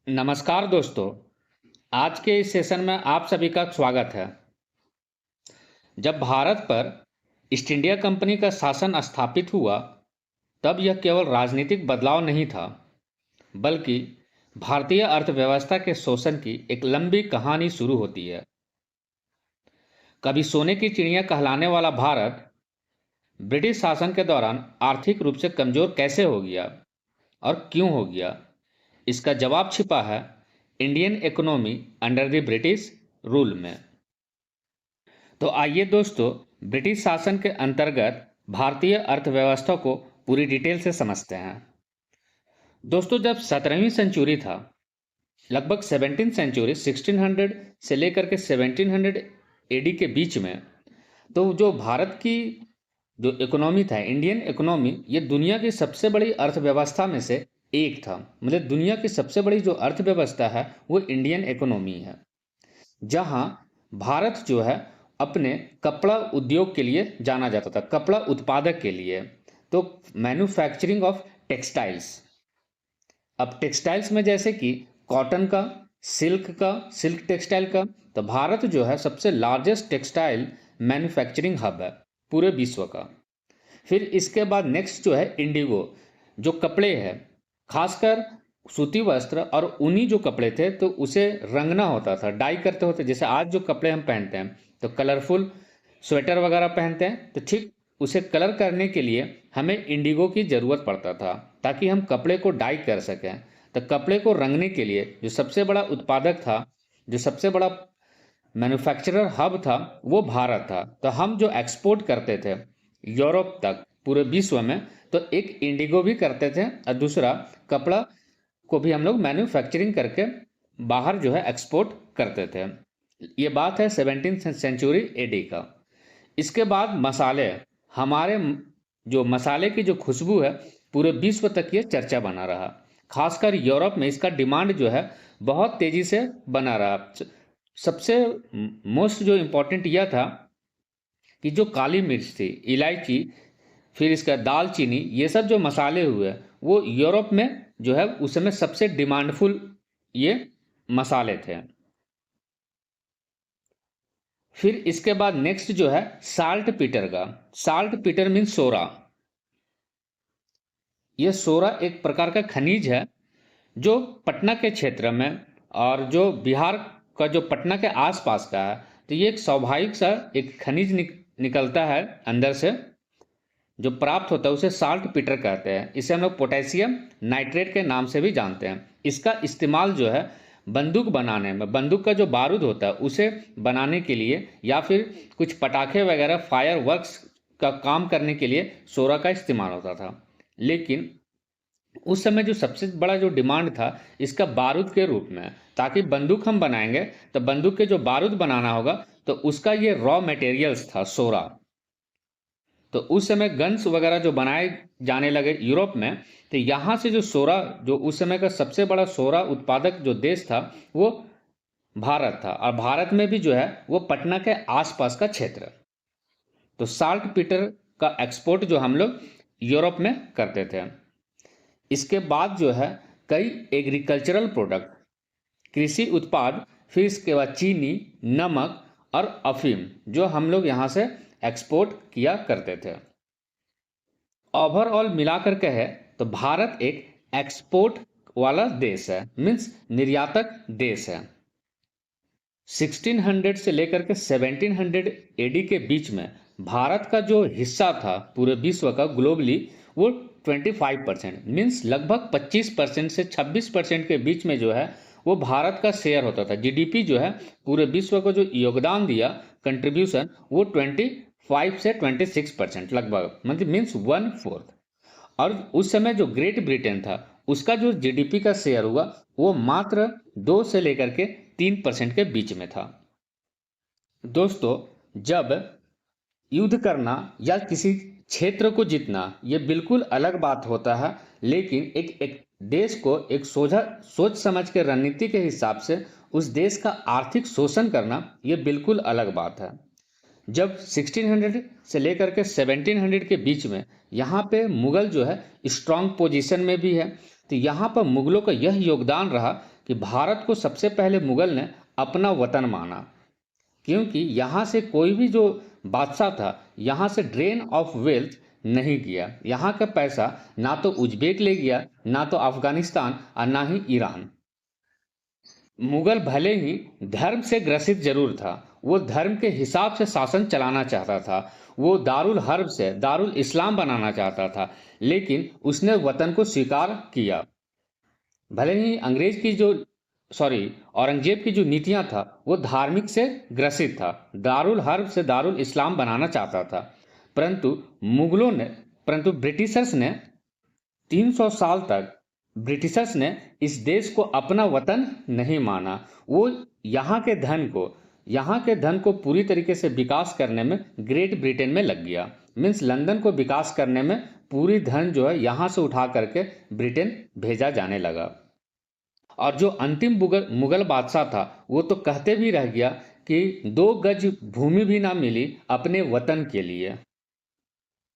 नमस्कार दोस्तों। आज के इस सेशन में आप सभी का स्वागत है। जब भारत पर ईस्ट इंडिया कंपनी का शासन स्थापित हुआ, तब यह केवल राजनीतिक बदलाव नहीं था, बल्कि भारतीय अर्थव्यवस्था के शोषण की एक लंबी कहानी शुरू होती है। कभी सोने की चिड़िया कहलाने वाला भारत ब्रिटिश शासन के दौरान आर्थिक रूप से कमजोर कैसे हो गया और क्यों हो गया, इसका जवाब छिपा है Indian economy under the British rule में। तो आइए दोस्तों, ब्रिटिश शासन के अंतर्गत भारतीय अर्थव्यवस्था को पूरी डिटेल से समझते हैं। दोस्तों, जब 17वीं सेंचुरी था, लगभग 17th सेंचुरी 1600 से लेकर के 1700 एडी के बीच में, तो जो भारत की जो इकोनॉमी था, इंडियन इकोनॉमी, ये दुनिया की सबसे बड़ी अर्थव्यवस्था में से एक था। मतलब दुनिया की सबसे बड़ी जो अर्थव्यवस्था है वो इंडियन इकोनॉमी है, जहां भारत जो है अपने कपड़ा उद्योग के लिए जाना जाता था, कपड़ा उत्पादक के लिए। तो मैन्युफैक्चरिंग ऑफ टेक्सटाइल्स, अब टेक्सटाइल्स में जैसे कि कॉटन का, सिल्क टेक्सटाइल का, तो भारत जो है सबसे लार्जेस्ट टेक्सटाइल मैन्युफैक्चरिंग हब है पूरे विश्व का। फिर इसके बाद नेक्स्ट जो है इंडिगो, जो कपड़े है, खासकर सूती वस्त्र और ऊनी जो कपड़े थे, तो उसे रंगना होता था, डाई करते होते। जैसे आज जो कपड़े हम पहनते हैं तो कलरफुल स्वेटर वगैरह पहनते हैं, तो ठीक उसे कलर करने के लिए हमें इंडिगो की ज़रूरत पड़ता था, ताकि हम कपड़े को डाई कर सकें। तो कपड़े को रंगने के लिए जो सबसे बड़ा उत्पादक था, जो सबसे बड़ा मैन्युफैक्चरर हब था, वो भारत था। तो हम जो एक्सपोर्ट करते थे यूरोप तक, पूरे विश्व में, तो एक इंडिगो भी करते थे और दूसरा कपड़ा को भी हम लोग मैन्युफैक्चरिंग करके बाहर जो है एक्सपोर्ट करते थे। ये बात है 17th सेंचुरी एडी का। इसके बाद मसाले, हमारे जो मसाले की जो खुशबू है, पूरे विश्व तक ये चर्चा बना रहा। खासकर यूरोप में इसका डिमांड जो है बहुत तेजी से बना रहा। सबसे मोस्ट जो इम्पोर्टेंट यह था कि जो काली मिर्च थी, इलायची, फिर इसका दालचीनी, ये सब जो मसाले हुए, वो यूरोप में जो है उस समय सबसे डिमांडफुल ये मसाले थे। फिर इसके बाद नेक्स्ट जो है साल्ट पीटर का। साल्ट पीटर मीन्स सोरा। यह सोरा एक प्रकार का खनिज है जो पटना के क्षेत्र में और जो बिहार का जो पटना के आसपास का है, तो ये एक स्वाभाविक सा एक खनिज निकलता है अंदर से, जो प्राप्त होता है उसे साल्ट पीटर कहते हैं। इसे हम लोग पोटेशियम नाइट्रेट के नाम से भी जानते हैं। इसका इस्तेमाल जो है बंदूक बनाने में, बंदूक का जो बारूद होता है उसे बनाने के लिए, या फिर कुछ पटाखे वगैरह फायर वर्क्स का काम करने के लिए सोरा का इस्तेमाल होता था। लेकिन उस समय जो सबसे बड़ा जो डिमांड था इसका बारूद के रूप में, ताकि बंदूक हम बनाएंगे तो बंदूक के जो बारूद बनाना होगा, तो उसका ये रॉ मटेरियल्स था सोरा। तो उस समय गन्स वगैरह जो बनाए जाने लगे यूरोप में, तो यहाँ से जो सोरा, जो उस समय का सबसे बड़ा सोरा उत्पादक जो देश था वो भारत था। और भारत में भी जो है वो पटना के आसपास का क्षेत्र। तो साल्ट पीटर का एक्सपोर्ट जो हम लोग यूरोप में करते थे। इसके बाद जो है कई एग्रीकल्चरल प्रोडक्ट, कृषि उत्पाद, फिर इसके बाद चीनी, नमक और अफीम, जो हम लोग यहाँ से एक्सपोर्ट किया करते थे। ओवरऑल मिलाकर के है तो भारत एक एक्सपोर्ट वाला देश है, मीन्स निर्यातक देश है। 1600 से लेकर के 1700 एडी के बीच में भारत का जो हिस्सा था पूरे विश्व का ग्लोबली, वो 25%, मीन्स लगभग 25% से 26% के बीच में जो है वो भारत का शेयर होता था। जीडीपी जो है पूरे विश्व को जो योगदान दिया, कंट्रीब्यूशन, वो 25 से 26% लगभग, मतलब मीन्स 1/4। और उस समय जो ग्रेट ब्रिटेन था उसका जो जीडीपी का शेयर हुआ वो मात्र 2 से लेकर के 3% के बीच में था। दोस्तों, जब युद्ध करना या किसी क्षेत्र को जीतना ये बिल्कुल अलग बात होता है, लेकिन एक देश को एक सोच समझ के रणनीति के हिसाब से उस देश का आर्थिक शोषण करना ये बिल्कुल अलग बात है। जब 1600 से लेकर के 1700 के बीच में यहाँ पे मुगल जो है स्ट्रांग पोजीशन में भी है, तो यहाँ पर मुगलों का यह योगदान रहा कि भारत को सबसे पहले मुगल ने अपना वतन माना, क्योंकि यहाँ से कोई भी जो बादशाह था यहाँ से ड्रेन ऑफ वेल्थ नहीं किया। यहाँ का पैसा ना तो उज्बेक ले गया, ना तो अफगानिस्तान और ना ही ईरान। मुगल भले ही धर्म से ग्रसित जरूर था, वो धर्म के हिसाब से शासन चलाना चाहता था, वो दारुल हर्ब से दारुल इस्लाम बनाना चाहता था, लेकिन उसने वतन को स्वीकार किया। भले ही अंग्रेज की जो औरंगजेब की जो नीतियां था वो धार्मिक से ग्रसित था, दारुल हर्ब से दारुल इस्लाम बनाना चाहता था, परंतु मुगलों ने परंतु ब्रिटिशर्स ने 300 साल तक ब्रिटिशर्स ने इस देश को अपना वतन नहीं माना। वो यहाँ के धन को पूरी तरीके से विकास करने में ग्रेट ब्रिटेन में लग गया। मीन्स लंदन को विकास करने में पूरी धन जो है यहाँ से उठा करके ब्रिटेन भेजा जाने लगा। और जो अंतिम मुगल बादशाह था वो तो कहते भी रह गया कि 2 गज भूमि भी ना मिली अपने वतन के लिए।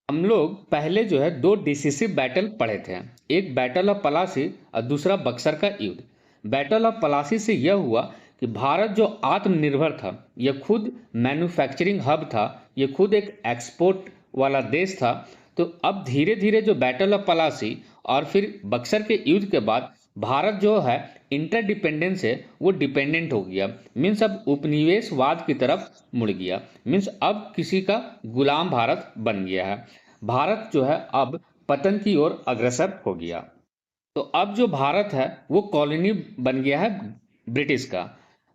हम लोग पहले जो है 2 डिसिसिव बैटल पढ़े थे, एक बैटल ऑफ पलासी और दूसरा बक्सर का युद्ध। बैटल ऑफ पलासी से यह हुआ कि भारत जो आत्मनिर्भर था, यह खुद मैन्युफैक्चरिंग हब था, यह खुद एक एक्सपोर्ट वाला देश था। तो अब धीरे धीरे जो बैटल ऑफ पलासी और फिर बक्सर के युद्ध के बाद भारत जो है इंटरडिपेंडेंस है वो डिपेंडेंट हो गया। मीन्स अब उपनिवेशवाद की तरफ मुड़ गया। मीन्स अब किसी का गुलाम भारत बन गया है। भारत जो है अब पतन की ओर अग्रसर हो गया। तो अब जो भारत है वो कॉलोनी बन गया है ब्रिटिश का।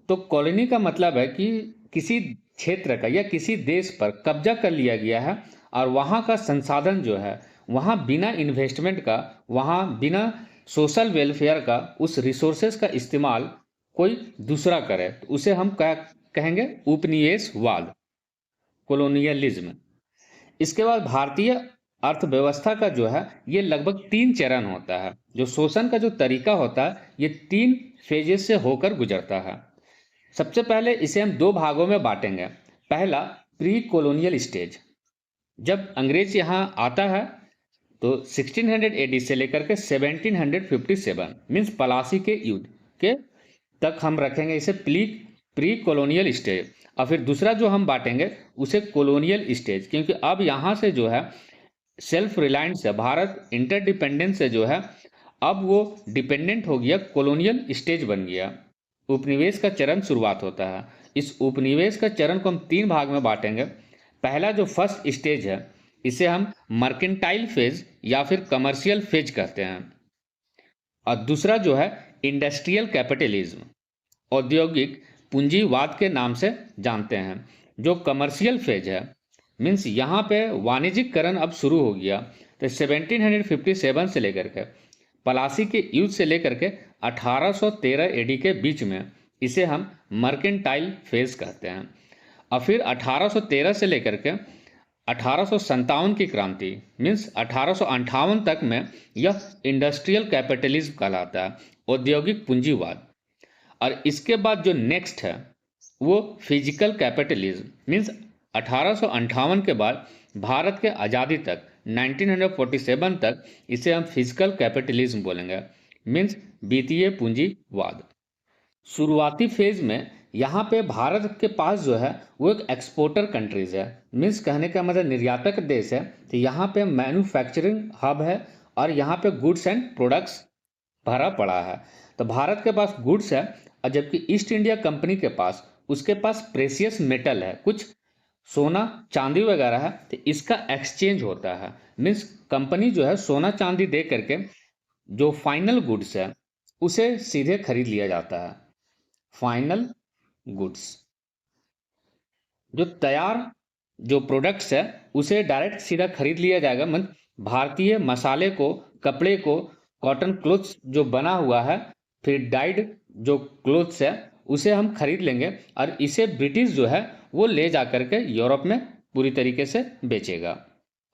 तो कॉलोनी का मतलब है कि किसी क्षेत्र का या किसी देश पर कब्जा कर लिया गया है और वहाँ का संसाधन जो है वहाँ बिना इन्वेस्टमेंट का, वहाँ बिना सोशल वेलफेयर का, उस रिसोर्सेज का इस्तेमाल कोई दूसरा करे तो उसे हम कहेंगे उपनिवेशवाद, कॉलोनियलिज्म। इसके बाद भारतीय अर्थव्यवस्था का जो है ये लगभग 3 चरण होता है। जो शोषण का जो तरीका होता है ये 3 फेजेस से होकर गुजरता है। सबसे पहले इसे हम 2 भागों में बांटेंगे। पहला प्री कॉलोनियल स्टेज, जब अंग्रेज यहाँ आता है तो 1600 एडी से लेकर के 1757 मीन्स पलासी के युद्ध के तक हम रखेंगे इसे प्री कॉलोनियल स्टेज। और फिर दूसरा जो हम बांटेंगे उसे कॉलोनियल स्टेज, क्योंकि अब यहाँ से जो है सेल्फ रिलायंस है, भारत इंटरडिपेंडेंस से जो है अब वो डिपेंडेंट हो गया, कॉलोनियल स्टेज बन गया। उपनिवेश का चरण शुरुआत होता है। इस उपनिवेश का चरण को हम 3 भाग में बांटेंगे। पहला जो फर्स्ट स्टेज है इसे हम मर्केंटाइल फेज या फिर कमर्शियल फेज कहते हैं, और दूसरा जो है इंडस्ट्रियल कैपिटलिज्म, औद्योगिक पूंजीवाद के नाम से जानते हैं। जो कमर्शियल फेज है मीन्स यहाँ पे वाणिज्यिकरण अब शुरू हो गया। तो 1757 से लेकर के पलासी के युद्ध से लेकर के 1813 एडी के बीच में इसे हम मर्केंटाइल फेज कहते हैं। और फिर 1813 से लेकर के 1857 की क्रांति मीन्स 1858 तक में यह इंडस्ट्रियल कैपिटलिज्म कहलाता है, औद्योगिक पूंजीवाद। और इसके बाद जो नेक्स्ट है वो फिजिकल कैपिटलिज्म मीन्स 1858 के बाद भारत के आज़ादी तक 1947 तक इसे हम फिजिकल कैपिटलिज्म बोलेंगे, मीन्स वित्तीय पूंजीवाद। शुरुआती फेज में यहाँ पे भारत के पास जो है वो एक एक्सपोर्टर कंट्रीज है, मीन्स कहने का मतलब निर्यातक देश है। तो यहाँ पे मैन्युफैक्चरिंग हब है और यहाँ पे गुड्स एंड प्रोडक्ट्स भरा पड़ा है। तो भारत के पास गुड्स है, और जबकि ईस्ट इंडिया कंपनी के पास उसके पास प्रेशियस मेटल है, कुछ सोना चांदी वगैरह है, तो इसका एक्सचेंज होता है। मीन्स कंपनी जो है सोना चांदी दे करके जो फाइनल गुड्स है उसे सीधे खरीद लिया जाता है। फाइनल गुड्स जो तैयार जो प्रोडक्ट्स है उसे डायरेक्ट सीधा खरीद लिया जाएगा। मतलब भारतीय मसाले को, कपड़े को, कॉटन क्लोथ्स जो बना हुआ है, फिर डाइड जो क्लोथ्स है उसे हम खरीद लेंगे और इसे ब्रिटिश जो है वो ले जा करके यूरोप में पूरी तरीके से बेचेगा।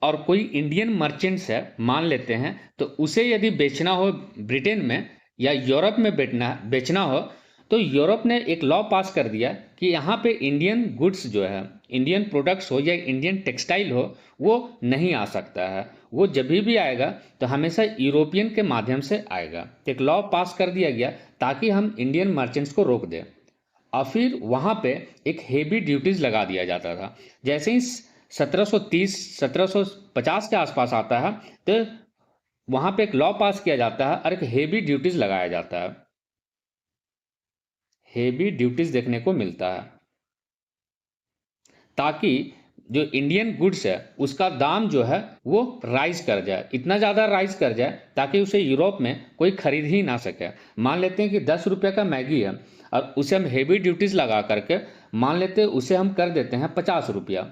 और कोई इंडियन मर्चेंट्स है मान लेते हैं, तो उसे यदि बेचना हो ब्रिटेन में या यूरोप में बेचना हो तो यूरोप ने एक लॉ पास कर दिया कि यहाँ पे इंडियन गुड्स जो है, इंडियन प्रोडक्ट्स हो या इंडियन टेक्सटाइल हो, वो नहीं आ सकता है। वो जब भी आएगा तो हमेशा यूरोपियन के माध्यम से आएगा। तो एक लॉ पास कर दिया गया ताकि हम इंडियन मर्चेंट्स को रोक दें। और फिर वहाँ पे एक हेवी ड्यूटीज़ लगा दिया जाता था। जैसे ही 1730 1750 के आसपास आता है तो वहाँ पे एक लॉ पास किया जाता है और एक हेवी ड्यूटीज़ लगाया जाता है। हेवी ड्यूटीज़ देखने को मिलता है ताकि जो इंडियन गुड्स है उसका दाम जो है वो राइज कर जाए, इतना ज़्यादा राइज कर जाए ताकि उसे यूरोप में कोई खरीद ही ना सके। मान लेते हैं कि 10 रुपये का मैगी है और उसे हम हेवी ड्यूटीज़ लगा करके मान लेते हैं उसे हम कर देते हैं 50 रुपया।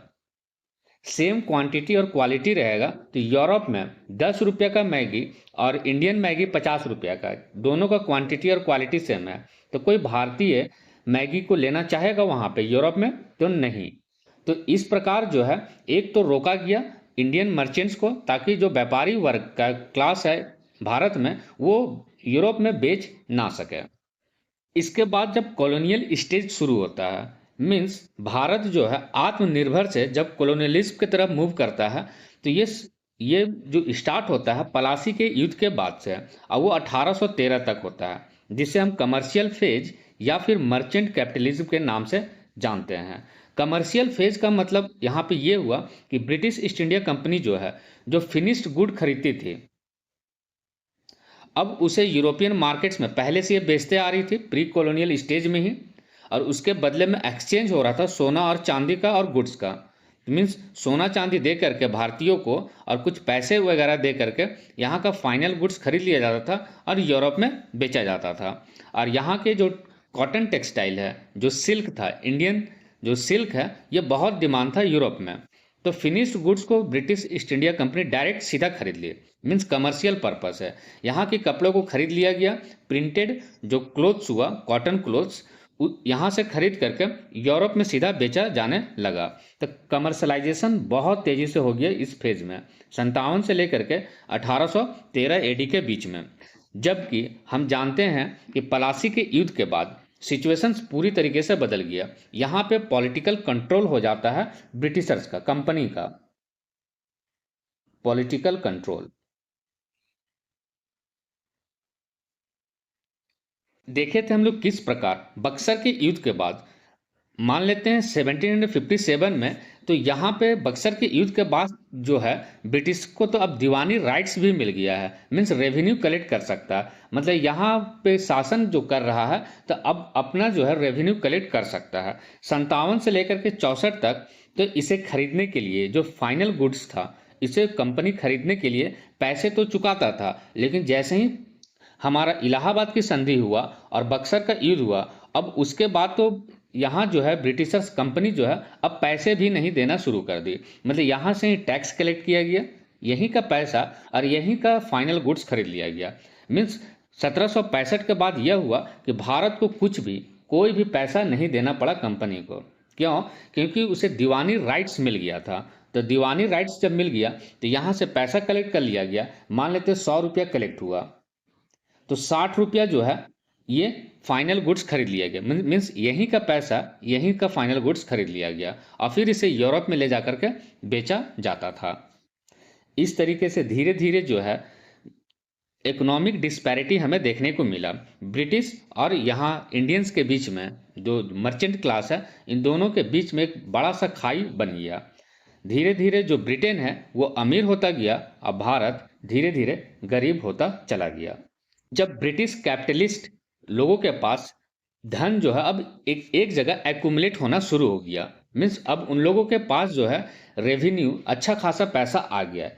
सेम क्वांटिटी और क्वालिटी रहेगा तो यूरोप में 10 रुपये का मैगी और इंडियन मैगी 50 रुपये का, दोनों का क्वांटिटी और क्वालिटी सेम है। तो कोई भारतीय मैगी को लेना चाहेगा वहाँ पे यूरोप में? तो नहीं। तो इस प्रकार जो है एक तो रोका गया इंडियन मर्चेंट्स को ताकि जो व्यापारी वर्ग का क्लास है भारत में वो यूरोप में बेच ना सके। इसके बाद जब कॉलोनियल स्टेज शुरू होता है, मीन्स भारत जो है आत्मनिर्भर से जब कॉलोनियलिज्म की तरफ मूव करता है, तो ये जो स्टार्ट होता है पलासी के युद्ध के बाद से और वो 1813 तक होता है, जिसे हम कमर्शियल फेज या फिर मर्चेंट कैपिटलिज्म के नाम से जानते हैं। कमर्शियल फेज का मतलब यहाँ पे ये हुआ कि ब्रिटिश ईस्ट इंडिया कंपनी जो है जो फिनिश्ड गुड खरीदती थी, अब उसे यूरोपियन मार्केट्स में पहले से ये बेचते आ रही थी प्री कॉलोनियल स्टेज में ही, और उसके बदले में एक्सचेंज हो रहा था सोना और चांदी का और गुड्स का। मीन्स सोना चांदी दे करके भारतीयों को और कुछ पैसे वगैरह दे करके यहाँ का फाइनल गुड्स खरीद लिया जाता था और यूरोप में बेचा जाता था। और यहाँ के जो कॉटन टेक्सटाइल है, जो सिल्क था, इंडियन जो सिल्क है, ये बहुत डिमांड था यूरोप में। तो फिनिश्ड गुड्स को British east India company direct सीधा खरीद लिए, मीन्स कमर्शियल पर्पस है। यहाँ के कपड़ों को खरीद लिया गया, प्रिंटेड जो क्लोथ्स हुआ, कॉटन क्लोथ्स, यहाँ से खरीद करके यूरोप में सीधा बेचा जाने लगा। तो कमर्शलाइजेशन बहुत तेजी से हो गया इस फेज में 57 से लेकर के 1813 एडी के बीच में। जबकि हम जानते हैं कि पलासी के युद्ध के बाद सिचुएशन पूरी तरीके से बदल गया। यहाँ पे पॉलिटिकल कंट्रोल हो जाता है ब्रिटिशर्स का, कंपनी का पॉलिटिकल कंट्रोल। देखे थे हम लोग किस प्रकार बक्सर के युद्ध के बाद, मान लेते हैं 1757 में, तो यहाँ पे बक्सर के युद्ध के बाद जो है ब्रिटिश को तो अब दीवानी राइट्स भी मिल गया है, मीन्स रेवेन्यू कलेक्ट कर सकता है। मतलब यहाँ पे शासन जो कर रहा है तो अब अपना जो है रेवेन्यू कलेक्ट कर सकता है। 57 से लेकर के 64 तक तो इसे खरीदने के लिए जो फाइनल गुड्स था, इसे कंपनी खरीदने के लिए पैसे तो चुकाता था, लेकिन जैसे ही हमारा इलाहाबाद की संधि हुआ और बक्सर का युद्ध हुआ, अब उसके बाद तो यहाँ जो है ब्रिटिशर्स कंपनी जो है अब पैसे भी नहीं देना शुरू कर दी। मतलब यहाँ से ही टैक्स कलेक्ट किया गया, यहीं का पैसा और यहीं का फाइनल गुड्स खरीद लिया गया। मीन्स 1765 के बाद यह हुआ कि भारत को कुछ भी कोई भी पैसा नहीं देना पड़ा कंपनी को। क्यों? क्योंकि उसे दीवानी राइट्स मिल गया था। तो दीवानी राइट्स जब मिल गया तो यहाँ से पैसा कलेक्ट कर लिया गया। मान लेते 100 रुपया कलेक्ट हुआ तो 60 रुपया जो है ये फाइनल गुड्स खरीद लिया गया। मीन्स यहीं का पैसा, यहीं का फाइनल गुड्स खरीद लिया गया और फिर इसे यूरोप में ले जा करके बेचा जाता था। इस तरीके से धीरे धीरे जो है इकोनॉमिक डिस्पैरिटी हमें देखने को मिला। ब्रिटिश और यहाँ इंडियंस के बीच में जो मर्चेंट क्लास है, इन दोनों के बीच में एक बड़ा सा खाई बन गया। धीरे धीरे जो ब्रिटेन है वो अमीर होता गया और भारत धीरे धीरे गरीब होता चला गया। जब ब्रिटिश कैपिटलिस्ट लोगों के पास धन जो है अब एक जगह एक्यूमुलेट होना शुरू हो गया, मीन्स अब उन लोगों के पास जो है रेवेन्यू, अच्छा खासा पैसा आ गया।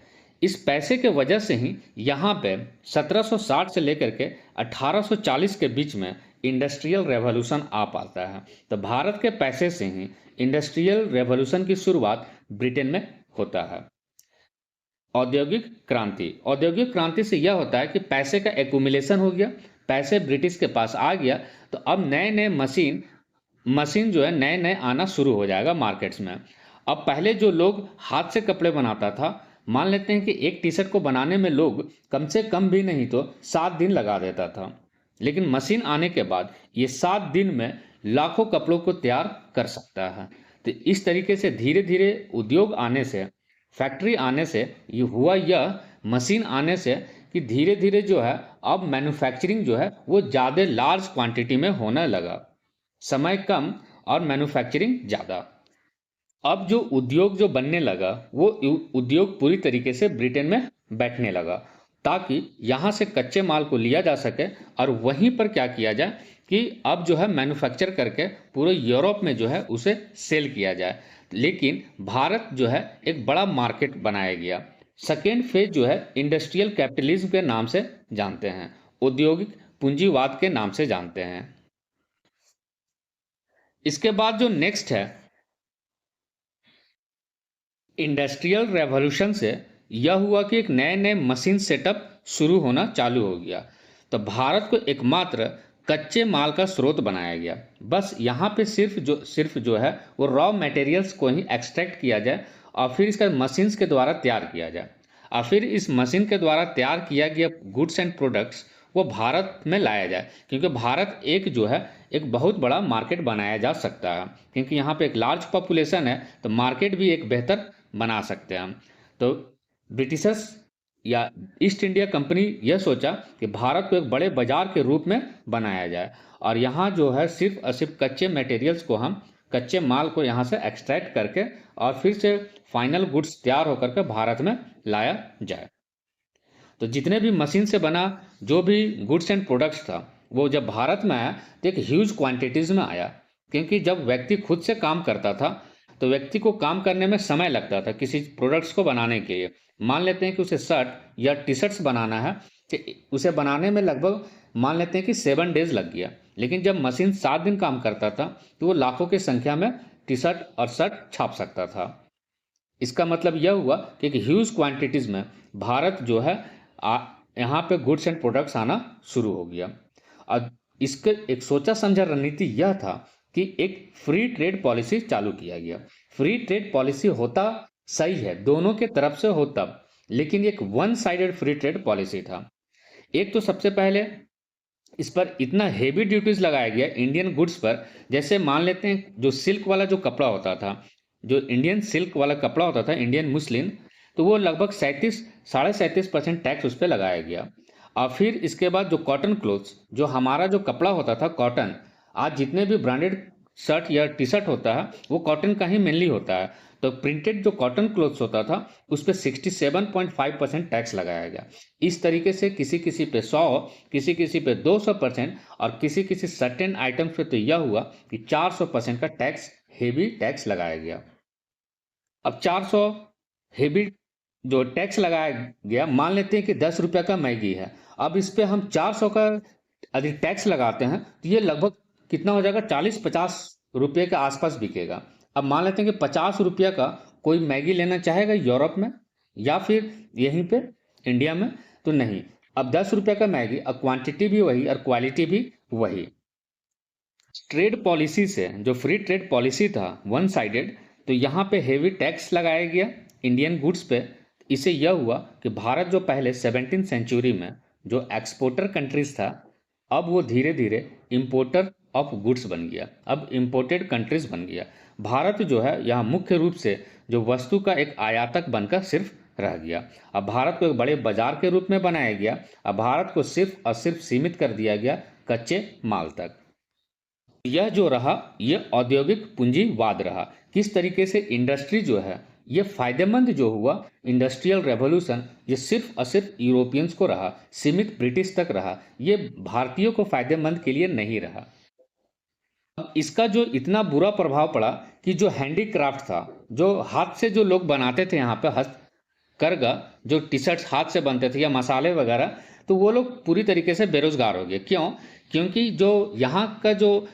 इस पैसे के वजह से ही यहाँ पे 1760 से लेकर के 1840 के बीच में इंडस्ट्रियल रेवोल्यूशन आ पाता है। तो भारत के पैसे से ही इंडस्ट्रियल रेवोल्यूशन की शुरुआत ब्रिटेन में होता है। औद्योगिक क्रांति से यह होता है कि पैसे का एक्यूमुलेशन हो गया, पैसे ब्रिटिश के पास आ गया, तो अब नए नए मशीन जो है नए नए आना शुरू हो जाएगा मार्केट्स में। अब पहले जो लोग हाथ से कपड़े बनाता था, मान लेते हैं कि एक टी शर्ट को बनाने में लोग कम से कम भी नहीं तो 7 दिन लगा देता था, लेकिन मशीन आने के बाद ये 7 दिन में लाखों कपड़ों को तैयार कर सकता है। तो इस तरीके से धीरे धीरे उद्योग आने से फैक्ट्री आने से ये हुआ, यह मशीन आने से कि धीरे धीरे जो है अब मैन्युफैक्चरिंग जो है वो ज़्यादा लार्ज क्वांटिटी में होने लगा, समय कम और मैन्युफैक्चरिंग ज़्यादा। अब जो उद्योग जो बनने लगा वो उद्योग पूरी तरीके से ब्रिटेन में बैठने लगा, ताकि यहाँ से कच्चे माल को लिया जा सके और वहीं पर क्या किया जाए कि अब जो है मैन्युफैक्चर करके पूरे यूरोप में जो है उसे सेल किया जाए। लेकिन भारत जो है एक बड़ा मार्केट बनाया गया। सेकेंड फेज जो है इंडस्ट्रियल कैपिटलिज्म के नाम से जानते हैं, औद्योगिक पूंजीवाद के नाम से जानते हैं। इसके बाद जो नेक्स्ट है इंडस्ट्रियल रेवोल्यूशन से यह हुआ कि एक नए नए मशीन सेटअप शुरू होना चालू हो गया। तो भारत को एकमात्र कच्चे माल का स्रोत बनाया गया। बस यहाँ पे सिर्फ जो है वो रॉ मटेरियल्स को ही एक्सट्रैक्ट किया जाए और फिर इसका मशीन्स के द्वारा तैयार किया जाए, और फिर इस मशीन के द्वारा तैयार किया गया गुड्स एंड प्रोडक्ट्स वो भारत में लाया जाए, क्योंकि भारत एक जो है एक बहुत बड़ा मार्केट बनाया जा सकता है, क्योंकि यहाँ पे एक लार्ज पॉपुलेशन है, तो मार्केट भी एक बेहतर बना सकते हैं हम। तो ब्रिटिशर्स या ईस्ट इंडिया कंपनी यह सोचा कि भारत को एक बड़े बाजार के रूप में बनाया जाए, और यहाँ जो है सिर्फ और सिर्फ कच्चे मटेरियल्स को हम कच्चे माल को यहाँ से एक्सट्रैक्ट करके और फिर से फाइनल गुड्स तैयार होकर के भारत में लाया जाए। तो जितने भी मशीन से बना जो भी गुड्स एंड प्रोडक्ट्स था वो जब भारत में आया तो एक ह्यूज क्वांटिटीज़ में आया, क्योंकि जब व्यक्ति खुद से काम करता था तो व्यक्ति को काम करने में समय लगता था किसी प्रोडक्ट्स को बनाने के लिए। मान लेते हैं कि उसे शर्ट या टी शर्ट्स बनाना है कि उसे बनाने में लगभग मान लेते हैं कि 7 डेज लग गया, लेकिन जब मशीन 7 दिन काम करता था तो वो लाखों की संख्या में टी शर्ट और शर्ट छाप सकता था। इसका मतलब यह हुआ कि एक ह्यूज क्वांटिटीज़ में भारत जो है यहाँ पे गुड्स एंड प्रोडक्ट्स आना शुरू हो गया। और इसके एक सोचा समझा रणनीति यह था कि एक फ्री ट्रेड पॉलिसी चालू किया गया। फ्री ट्रेड पॉलिसी होता सही है, दोनों के तरफ से होता, लेकिन एक one sided free trade policy था। एक तो सबसे पहले इस पर इतना हेवी ड्यूटीज लगाया गया इंडियन गुड्स पर, जैसे मान लेते हैं जो सिल्क वाला जो कपड़ा होता था, जो इंडियन सिल्क वाला कपड़ा होता था, इंडियन मुस्लिन, तो वो लगभग 37.5% टैक्स उस पर लगाया गया। और फिर इसके बाद जो कॉटन क्लोथ्स, जो हमारा जो कपड़ा होता था कॉटन, आज जितने भी ब्रांडेड शर्ट या टी शर्ट होता है वो कॉटन का ही मेनली होता है, तो प्रिंटेड जो कॉटन क्लोथ्स होता था उस पर 67.5% टैक्स लगाया गया। इस तरीके से किसी किसी पे 100, किसी किसी पे 200% और किसी किसी सर्टेन आइटम्स पे तो यह हुआ कि 400% का टैक्स, हेवी टैक्स लगाया गया। अब 400 हेवी जो टैक्स लगाया गया, मान लेते हैं कि 10 रुपये का मैगी है, अब इस पे हम 400 का यदि टैक्स लगाते हैं तो ये लगभग कितना हो जाएगा, 40-50 रुपये के आसपास बिकेगा। अब मान लेते हैं कि 50 रुपये का कोई मैगी लेना चाहेगा यूरोप में या फिर यहीं पे इंडिया में, तो नहीं। अब 10 रुपये का मैगी, अब क्वांटिटी भी वही और क्वालिटी भी वही। ट्रेड पॉलिसी से जो फ्री ट्रेड पॉलिसी था वन साइडेड, तो यहाँ पे हेवी टैक्स लगाया गया इंडियन गुड्स पे। इससे यह हुआ कि भारत जो पहले 17th सेंचुरी में जो एक्सपोर्टर कंट्रीज था, अब वो धीरे धीरे इंपोर्टर ऑफ गुड्स बन गया, अब इंपोर्टेड कंट्रीज बन गया। भारत जो है यहाँ मुख्य रूप से जो वस्तु का एक आयातक बनकर सिर्फ रह गया। अब भारत को एक बड़े बाजार के रूप में बनाया गया। अब भारत को सिर्फ और सिर्फ सीमित कर दिया गया कच्चे माल तक। यह जो रहा यह औद्योगिक पूंजीवाद रहा। किस तरीके से इंडस्ट्री जो है ये फायदेमंद जो हुआ, इंडस्ट्रियल रेवोल्यूशन, ये सिर्फ और सिर्फ यूरोपियंस को रहा, सीमित ब्रिटिश तक रहा, ये भारतीयों को फायदेमंद के लिए नहीं रहा। अब इसका जो इतना बुरा प्रभाव पड़ा कि जो हैंडीक्राफ्ट था, जो हाथ से जो लोग बनाते थे यहाँ पे हस्तकरघा, जो टी शर्ट्स हाथ से बनते थे या मसाले वगैरह, तो वो लोग पूरी तरीके से बेरोजगार हो गए। क्यों? क्योंकि जो यहाँ का जो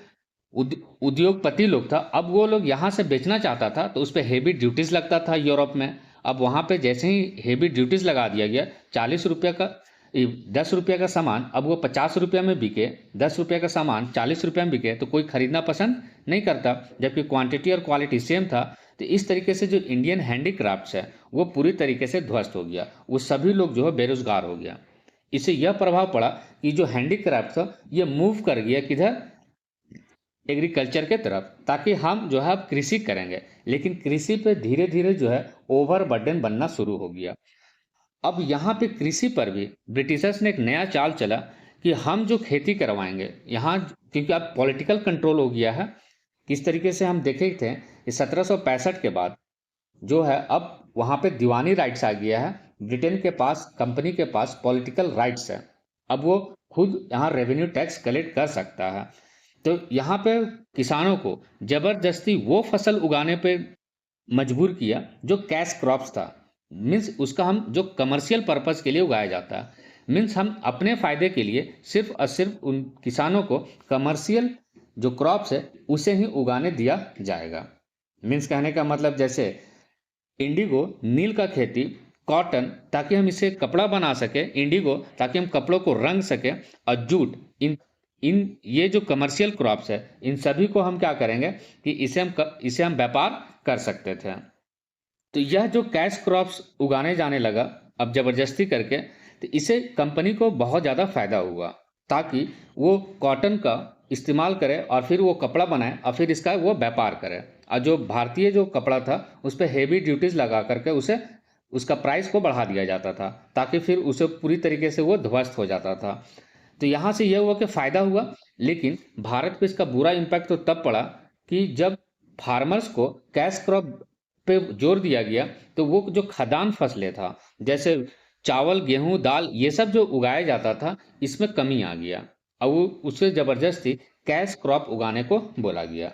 उद्योगपति लोग था, अब वो लोग यहाँ से बेचना चाहता था तो उस पर हेवी ड्यूटीज लगता था यूरोप में। अब वहाँ पे जैसे ही हेवी ड्यूटीज लगा दिया गया, 40 रुपये का 10 रुपये का सामान अब वो 50 रुपये में बिके, 10 रुपये का सामान 40 रुपये में बिके, तो कोई खरीदना पसंद नहीं करता, जबकि क्वांटिटी और क्वालिटी सेम था। तो इस तरीके से जो इंडियन हैंडीक्राफ्ट्स है वो पूरी तरीके से ध्वस्त हो गया, वो सभी लोग जो है बेरोजगार हो गया। इससे यह प्रभाव पड़ा कि जो हैंडीक्राफ्ट था ये मूव कर गया किधर, एग्रीकल्चर के तरफ, ताकि हम जो है अब कृषि करेंगे। लेकिन कृषि पे धीरे धीरे जो है ओवर बर्डन बनना शुरू हो गया। अब यहाँ पे कृषि पर भी ब्रिटिशर्स ने एक नया चाल चला कि हम जो खेती करवाएंगे यहाँ, क्योंकि अब पॉलिटिकल कंट्रोल हो गया है। किस तरीके से हम देखे थे कि 1765 के बाद जो है अब वहाँ पे दीवानी राइट्स आ गया है। ब्रिटेन के पास, कंपनी के पास पॉलिटिकल राइट्स है। अब वो खुद यहाँ रेवेन्यू टैक्स कलेक्ट कर सकता है। तो यहाँ पे किसानों को जबरदस्ती वो फसल उगाने पे मजबूर किया जो कैश क्रॉप्स था। मीन्स उसका हम जो कमर्शियल पर्पस के लिए उगाया जाता है, मीन्स हम अपने फायदे के लिए सिर्फ और सिर्फ उन किसानों को कमर्शियल जो क्रॉप्स है उसे ही उगाने दिया जाएगा। मीन्स कहने का मतलब जैसे इंडिगो नील का खेती, कॉटन ताकि हम इससे कपड़ा बना सके, इंडिगो ताकि हम कपड़ों को रंग सके, और जूट, इन इन ये जो कमर्शियल क्रॉप्स है इन सभी को हम क्या करेंगे कि इसे हम व्यापार कर सकते थे। तो यह जो कैश क्रॉप्स उगाने जाने लगा अब जबरदस्ती करके, तो इसे कंपनी को बहुत ज़्यादा फायदा हुआ, ताकि वो कॉटन का इस्तेमाल करे और फिर वो कपड़ा बनाए और फिर इसका वो व्यापार करे। और जो भारतीय जो कपड़ा था उस पर हेवी ड्यूटीज लगा करके उसे उसका प्राइस को बढ़ा दिया जाता था, ताकि फिर उसे पूरी तरीके से वो ध्वस्त हो जाता था। तो यहाँ से यह हुआ कि फायदा हुआ। लेकिन भारत पे इसका बुरा इम्पैक्ट तो तब पड़ा कि जब फार्मर्स को कैश क्रॉप पे जोर दिया गया, तो वो जो खदान फसलें था जैसे चावल, गेहूं, दाल, ये सब जो उगाया जाता था इसमें कमी आ गया। अब वो उससे जबरदस्ती कैश क्रॉप उगाने को बोला गया।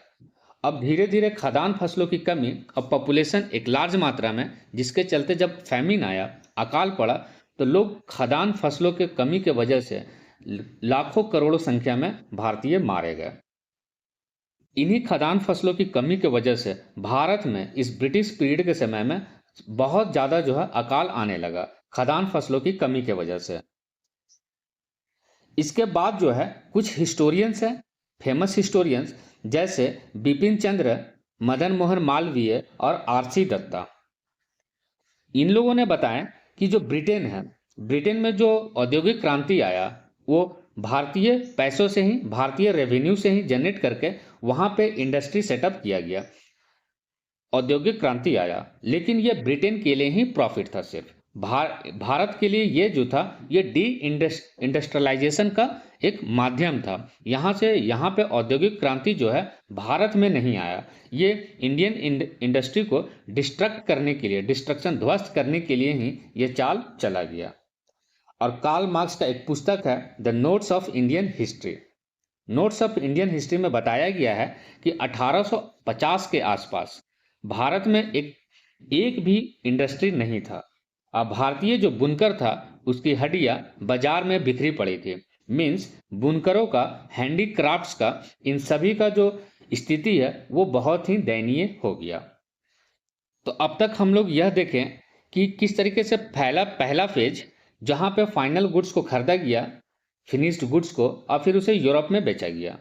अब धीरे धीरे खदान फसलों की कमी और पॉपुलेशन एक लार्ज मात्रा में, जिसके चलते जब फैमिन आया, अकाल पड़ा, तो लोग खदान फसलों के कमी के वजह से लाखों करोड़ों संख्या में भारतीय मारे गए। इन्हीं खदान फसलों की कमी की वजह से भारत में इस ब्रिटिश पीरियड के समय में बहुत ज़्यादा जो है अकाल आने लगा, खदान फसलों की कमी की वजह से। इसके बाद जो है कुछ हिस्टोरियंस हैं, फेमस हिस्टोरियंस, जैसे बिपिन चंद्र, मदन मोहन मालवीय और आरसी दत्ता। इन लोगों ने बताया कि जो ब्रिटेन है, ब्रिटेन में जो औद्योगिक क्रांति आया वो भारतीय पैसों से ही, भारतीय रेवेन्यू से ही जनरेट करके वहाँ पे इंडस्ट्री सेटअप किया गया, औद्योगिक क्रांति आया। लेकिन ये ब्रिटेन के लिए ही प्रॉफिट था सिर्फ। भारत के लिए ये जो था ये इंडस्ट्रियलाइजेशन का एक माध्यम था। यहाँ से यहाँ पे औद्योगिक क्रांति जो है भारत में नहीं आया, ये इंडियन इंडस्ट्री को डिस्ट्रक्ट करने के लिए, डिस्ट्रक्शन, ध्वस्त करने के लिए ही ये चाल चला गया। और कार्ल मार्क्स का एक पुस्तक है the notes of Indian history. Notes of Indian history में बताया गया है कि 1850 के आसपास भारत में एक भी इंडस्ट्री नहीं था। अब भारतीय जो बुनकर था उसकी हड्डियां बाजार में बिखरी पड़ी थी। मीन्स बुनकरों का, हैंडीक्राफ्ट्स का, इन सभी का जो स्थिति है वो बहुत ही दयनीय हो गया। तो अब तक हम लोग यह देखें कि किस तरीके से फैला पहला फेज, जहां पे फाइनल गुड्स को खरीदा गया, फिनिश्ड गुड्स को, और फिर उसे यूरोप में बेचा गया,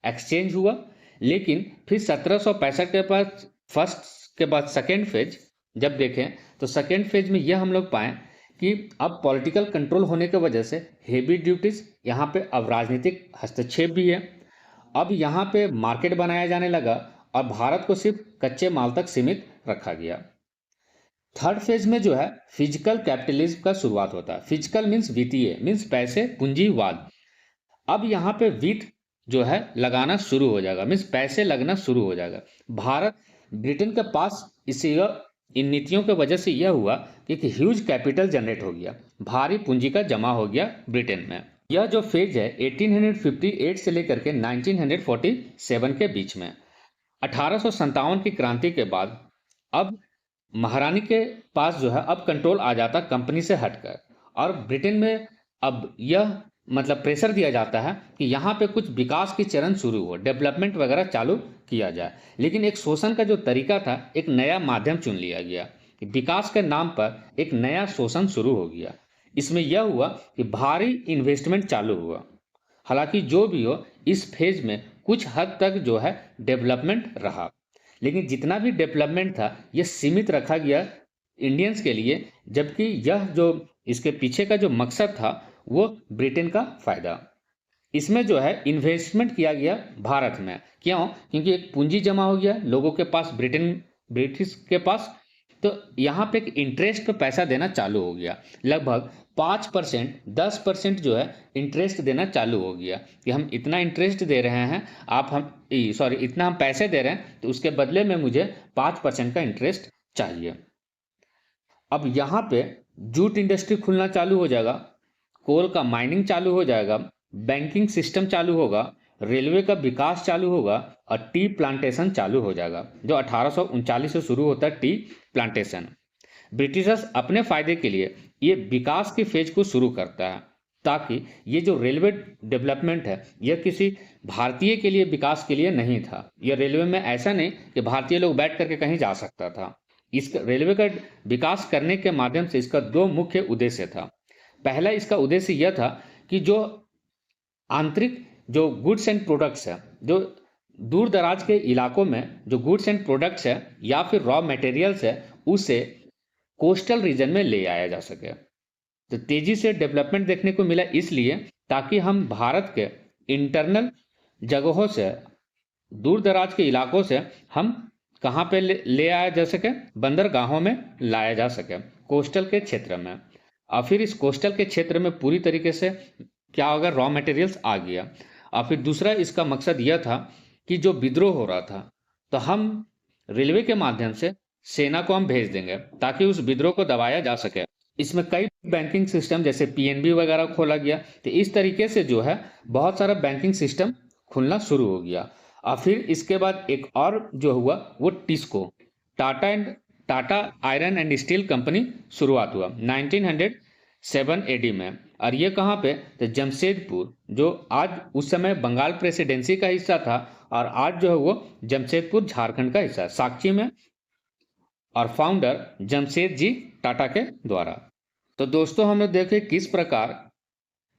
एक्सचेंज हुआ। लेकिन फिर 1765 के बाद फर्स्ट के बाद सेकेंड फेज जब देखें तो सेकेंड फेज में यह हम लोग पाएं कि अब पॉलिटिकल कंट्रोल होने की वजह से हेवी ड्यूटीज, यहाँ पे अब राजनीतिक हस्तक्षेप भी है। अब यहाँ पे मार्केट बनाया जाने लगा और भारत को सिर्फ कच्चे माल तक सीमित रखा गया। थर्ड फेज में जो है फिजिकल कैपिटलिज्म का शुरुआत होता है। फिजिकल मीन्स वित्तीय, मीन्स पैसे, पूंजीवाद। अब यहाँ पे वित्त जो है लगाना शुरू हो जाएगा, मीन्स पैसे लगना शुरू हो जाएगा। भारत, ब्रिटेन के पास इन नीतियों की वजह से यह हुआ कि एक ह्यूज कैपिटल जनरेट हो गया, भारी पूंजी का जमा हो गया ब्रिटेन में। यह जो फेज है 1858 से लेकर के 1947 के बीच में। 1857 की क्रांति के बाद अब महारानी के पास जो है अब कंट्रोल आ जाता कंपनी से हटकर, और ब्रिटेन में अब यह मतलब प्रेशर दिया जाता है कि यहाँ पे कुछ विकास की चरण शुरू हो, डेवलपमेंट वगैरह चालू किया जाए। लेकिन एक शोषण का जो तरीका था, एक नया माध्यम चुन लिया गया। विकास के नाम पर एक नया शोषण शुरू हो गया। इसमें यह हुआ कि भारी इन्वेस्टमेंट चालू हुआ। हालांकि जो भी हो, इस फेज में कुछ हद तक जो है डेवलपमेंट रहा, लेकिन जितना भी डेवलपमेंट था यह सीमित रखा गया इंडियंस के लिए, जबकि यह जो इसके पीछे का जो मकसद था वो ब्रिटेन का फायदा। इसमें जो है इन्वेस्टमेंट किया गया भारत में। क्यों? क्योंकि एक पूंजी जमा हो गया लोगों के पास, ब्रिटिश के पास, तो यहाँ पे एक इंटरेस्ट पे पैसा देना चालू हो गया। लगभग 5%, 10% जो है इंटरेस्ट देना चालू हो गया कि हम इतना इंटरेस्ट दे रहे हैं, इतना हम पैसे दे रहे हैं, तो उसके बदले में मुझे 5% का इंटरेस्ट चाहिए। अब यहाँ पे जूट इंडस्ट्री खुलना चालू हो जाएगा, कोल का माइनिंग चालू हो जाएगा, बैंकिंग सिस्टम चालू होगा, रेलवे का विकास चालू होगा और टी प्लांटेशन चालू हो जाएगा, जो 1839 से शुरू होता है टी प्लांटेशन। ब्रिटिशर्स अपने फायदे के लिए ये विकास की फेज को शुरू करता है, ताकि ये जो रेलवे डेवलपमेंट है यह किसी भारतीय के लिए विकास के लिए नहीं था। यह रेलवे में ऐसा नहीं कि भारतीय लोग बैठ करके कहीं जा सकता था। इस रेलवे का विकास करने के माध्यम से इसका दो मुख्य उद्देश्य था। पहला इसका उद्देश्य यह था कि जो आंतरिक जो गुड्स एंड प्रोडक्ट्स है, जो दूर दराज के इलाकों में जो गुड्स एंड प्रोडक्ट्स है या फिर रॉ मटेरियल्स है, उसे कोस्टल रीजन में ले आया जा सके। तो तेजी से डेवलपमेंट देखने को मिला इसलिए ताकि हम भारत के इंटरनल जगहों से, दूर दराज के इलाकों से हम कहाँ पे ले आया जा सके, बंदरगाहों में लाया जा सके, कोस्टल के क्षेत्र में। और फिर इस कोस्टल के क्षेत्र में पूरी तरीके से क्या होगा, रॉ मटेरियल्स आ गया। और फिर दूसरा इसका मकसद यह था कि जो विद्रोह हो रहा था, तो हम रेलवे के माध्यम से सेना को हम भेज देंगे ताकि उस विद्रोह को दबाया जा सके। इसमें कई बैंकिंग सिस्टम जैसे पीएनबी वगैरह खोला गया। तो इस तरीके से जो है बहुत सारा बैंकिंग सिस्टम खुलना शुरू हो गया। और फिर इसके बाद एक और जो हुआ वो TISCO, Tata iron and steel company शुरुआत हुआ 1907 एडी में। और ये कहाँ पे? तो जमशेदपुर, जो आज उस समय बंगाल प्रेसिडेंसी का हिस्सा था और आज जो है वो जमशेदपुर झारखंड का हिस्सा है, साक्षी में। और फाउंडर जमशेदजी टाटा के द्वारा। तो दोस्तों हमने देखे किस प्रकार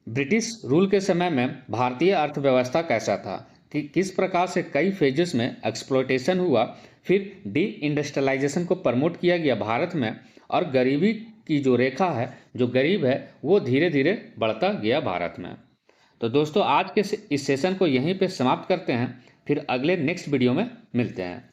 ब्रिटिश रूल के समय में भारतीय अर्थव्यवस्था कैसा था, कि किस प्रकार से कई फेजेस में एक्सप्लॉयटेशन हुआ, फिर डी इंडस्ट्रियलाइजेशन को प्रमोट किया गया भारत में, और गरीबी की जो रेखा है, जो गरीब है, वो धीरे धीरे बढ़ता गया भारत में। तो दोस्तों आज के इस सेशन को यहीं पे समाप्त करते हैं, फिर अगले नेक्स्ट वीडियो में मिलते हैं।